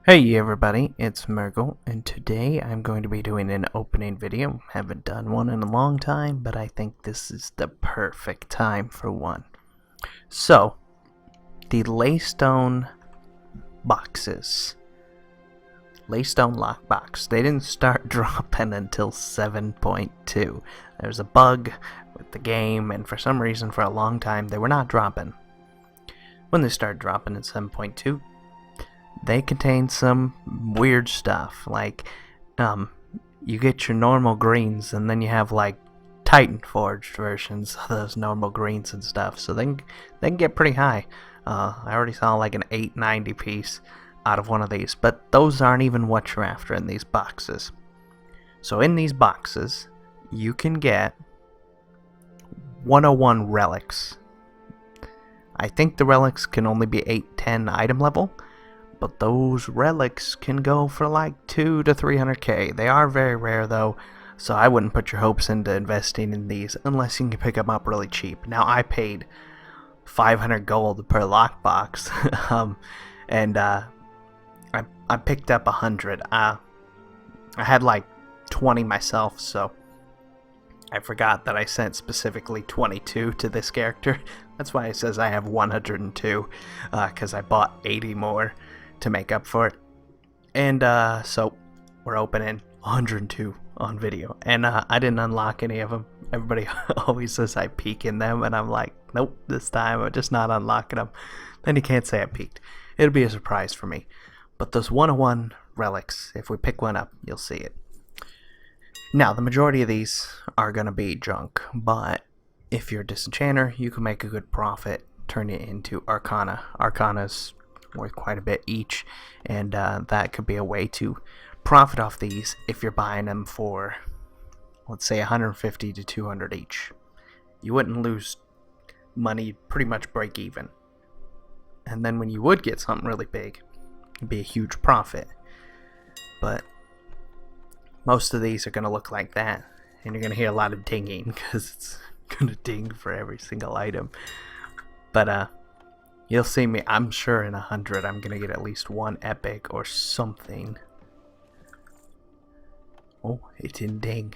Hey everybody, it's Mergle, and today I'm going to be doing an opening video. Haven't done one in a long time, but I think this is the perfect time for one. So, the Leystone boxes. Leystone lockbox. They didn't start dropping until 7.2. There's a bug with the game, and for some reason for a long time they were not dropping. When they started dropping in 7.2, they contain some weird stuff, like you get your normal greens and then you have like Titan forged versions of those normal greens and stuff, so they can get pretty high. I already saw like an 890 piece out of one of these, but those aren't even what you're after in these boxes. So in these boxes you can get 101 relics. I think the relics can only be 810 item level, but those relics can go for like 2 to 300k. They are very rare though, so I wouldn't put your hopes into investing in these unless you can pick them up really cheap. Now I paid 500 gold per lockbox, and I picked up 100. I had like 20 myself, so I forgot that I sent specifically 22 to this character. That's why it says I have 102, because I bought 80 more to make up for it. And so we're opening 102 on video, and I didn't unlock any of them. Everybody always says I peek in them, and I'm like, nope, this time I'm just not unlocking them. Then you can't say I peeked. It'll be a surprise for me. But those 101 relics, if we pick one up, you'll see it. Now, the majority of these are going to be junk, but if you're a disenchanter, you can make a good profit, turn it into Arcana. Arcana's worth quite a bit each, and that could be a way to profit off these if you're buying them for, let's say, 150 to 200 each. You wouldn't lose money, you'd pretty much break even. And then when you would get something really big, it'd be a huge profit. But most of these are going to look like that, and you're going to hear a lot of dinging because it's going to ding for every single item. But you'll see me, I'm sure in 100 I'm going to get at least one epic or something. Oh, it didn't ding.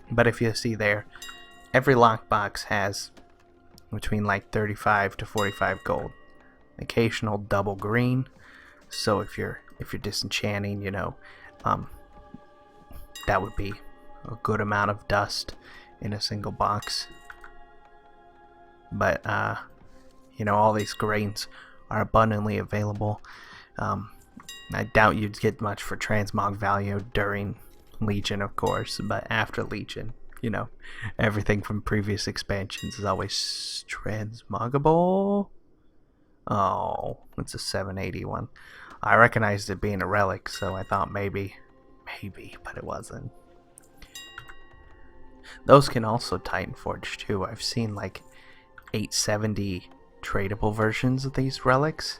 But if you see there, every lockbox has between like 35 to 45 gold. Occasional double green. So if you're disenchanting, you know, that would be a good amount of dust in a single box. But you know, all these grains are abundantly available. I doubt you'd get much for transmog value during Legion, of course, but after Legion, you know, everything from previous expansions is always transmogable. Oh, it's a 781. I recognized it being a relic, so I thought maybe, but it wasn't. Those can also Titan Forge too. I've seen like 870 tradable versions of these relics,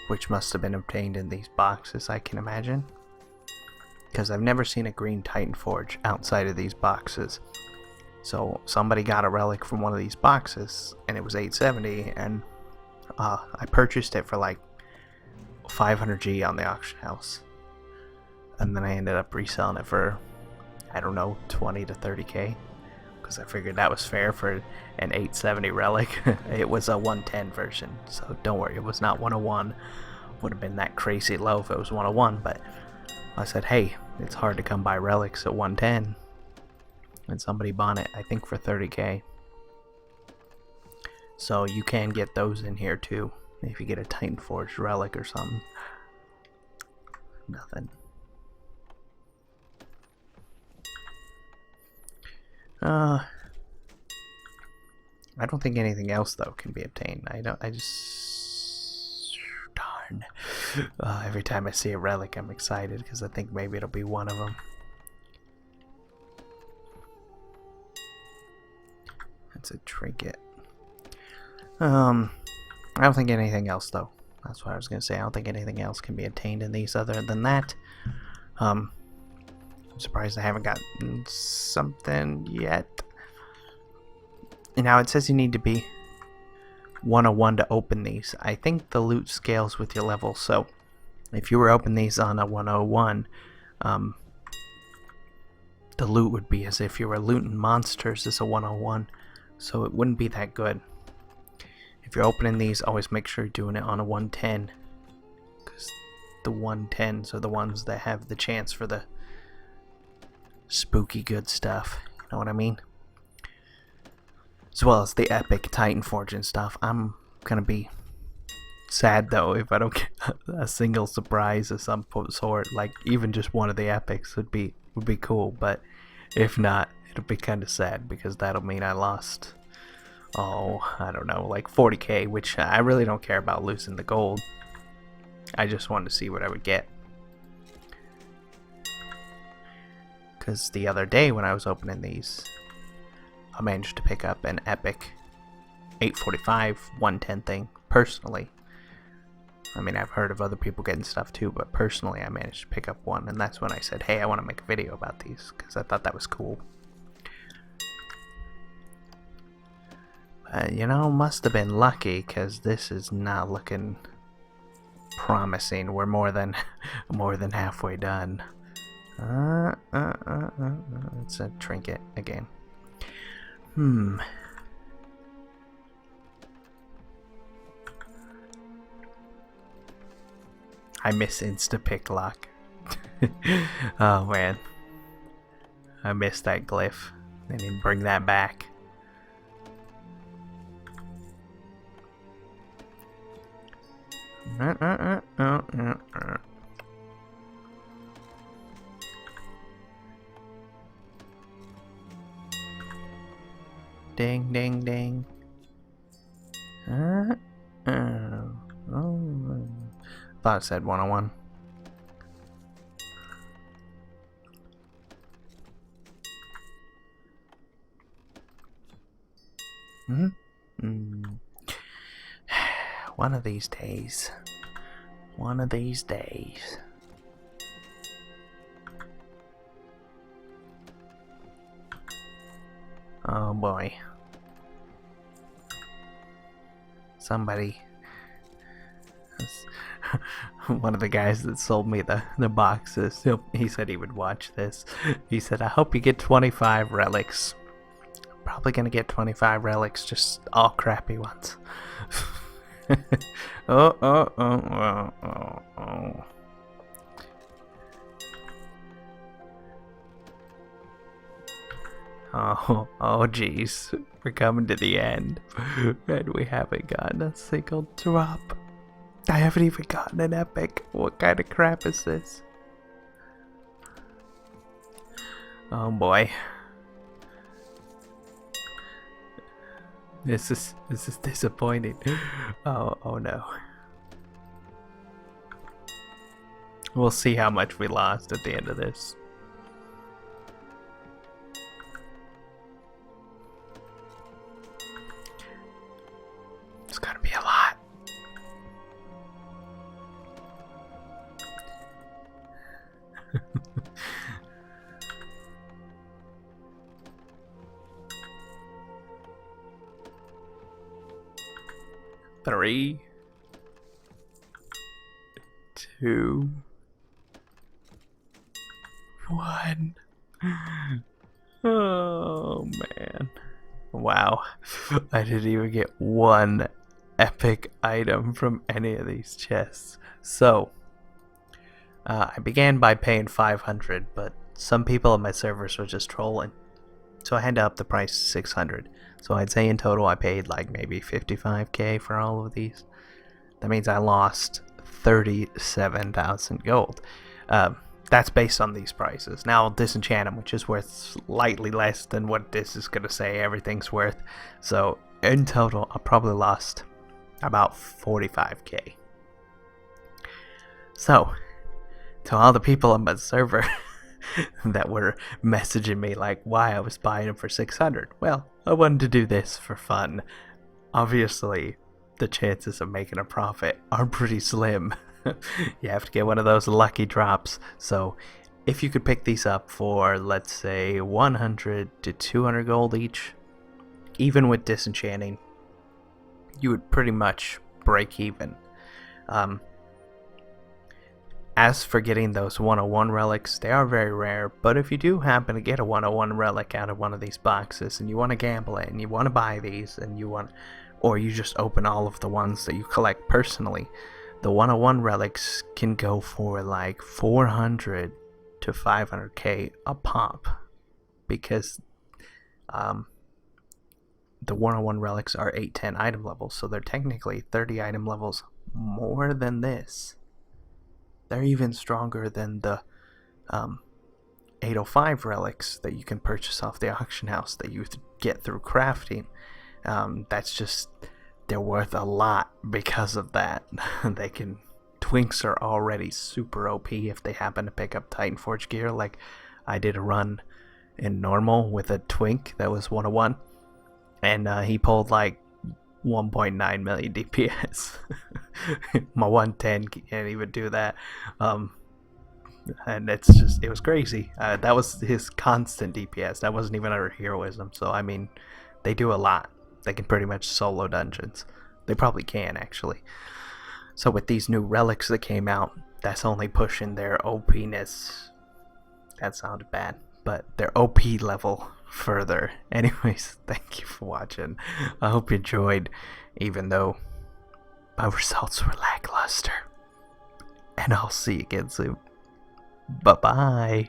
which must have been obtained in these boxes, I can imagine. Because I've never seen a green Titan Forge outside of these boxes. So somebody got a relic from one of these boxes, and it was 870, and I purchased it for like 500G on the auction house. And then I ended up reselling it for, I don't know, 20 to 30k. Because I figured that was fair for an 870 relic. It was a 110 version, so don't worry, it was not 101. Would have been that crazy low if it was 101, but I said, hey, it's hard to come by relics at 110. And somebody bought it, I think, for 30k. So you can get those in here too, if you get a Titan Forged relic or something. Nothing. I don't think anything else though can be obtained. I just darn. Every time I see a relic, I'm excited because I think maybe it'll be one of them. That's a trinket. I don't think anything else though. That's what I was gonna say. I don't think anything else can be obtained in these other than that. I'm surprised I haven't gotten something yet. And now it says you need to be 101 to open these. I think the loot scales with your level, so if you were open these on a 101, the loot would be as if you were looting monsters as a 101, so it wouldn't be that good. If you're opening these, always make sure you're doing it on a 110, because the 110s are the ones that have the chance for the spooky good stuff, you know what I mean? As well as the epic Titan Forging stuff. I'm gonna be sad though if I don't get a single surprise of some sort. Like even just one of the epics would be cool, but if not, it'll be kind of sad because that'll mean I lost, oh, I don't know, like 40k, which I really don't care about losing the gold. I just wanted to see what I would get. Because the other day when I was opening these, I managed to pick up an epic 845 110 thing personally. I mean, I've heard of other people getting stuff too, but personally I managed to pick up one, and that's when I said, hey, I want to make a video about these because I thought that was cool. You know, must have been lucky because this is not looking promising. We're more than halfway done. It's a trinket again. I miss insta-pick lock. Oh man. I missed that glyph. They didn't bring that back. Ding, ding, ding. Thought it said 101. One of these days. One of these days. Oh boy. Somebody. One of the guys that sold me the boxes, he said he would watch this. He said, I hope you get 25 relics. Probably gonna get 25 relics, just all crappy ones. Oh. Oh, geez. We're coming to the end. And we haven't gotten a single drop. I haven't even gotten an epic. What kind of crap is this? Oh boy. This is disappointing. Oh no. We'll see how much we lost at the end of this. It's gotta be a lot. Three, 2, 1. Oh man. Wow. I didn't even get one epic item from any of these chests. So, I began by paying 500, but some people on my servers were just trolling. So I had to up the price to 600. So I'd say in total I paid like maybe 55k for all of these. That means I lost 37,000 gold. That's based on these prices. Now I'll disenchant them, which is worth slightly less than what this is going to say everything's worth. So in total I probably lost about 45k. So to all the people on my server that were messaging me like why I was buying them for 600. Well, I wanted to do this for fun. Obviously, the chances of making a profit are pretty slim. You have to get one of those lucky drops. So, if you could pick these up for, let's say, 100 to 200 gold each, even with disenchanting, you would pretty much break even. As for getting those 101 relics, they are very rare, but if you do happen to get a 101 relic out of one of these boxes and you want to gamble it and you want to buy these and or you just open all of the ones that you collect personally, the 101 relics can go for like 400 to 500k a pop, because the 101 relics are 810 item levels, so they're technically 30 item levels more than this. They're even stronger than the 805 relics that you can purchase off the auction house that you get through crafting. They're worth a lot because of that. Twinks are already super OP if they happen to pick up Titan Forge gear. Like, I did a run in normal with a twink that was 101, and he pulled like 1.9 million DPS. My 110 can't even do that. And it was crazy. That was his constant DPS. That wasn't even under heroism. So I mean, they do a lot. They can pretty much solo dungeons. They probably can, actually. So with these new relics that came out, that's only pushing their OP-ness. That sounded bad, but their OP level further. Anyways, thank you for watching. I hope you enjoyed, even though my results were lackluster. And I'll see you again soon. Bye-bye.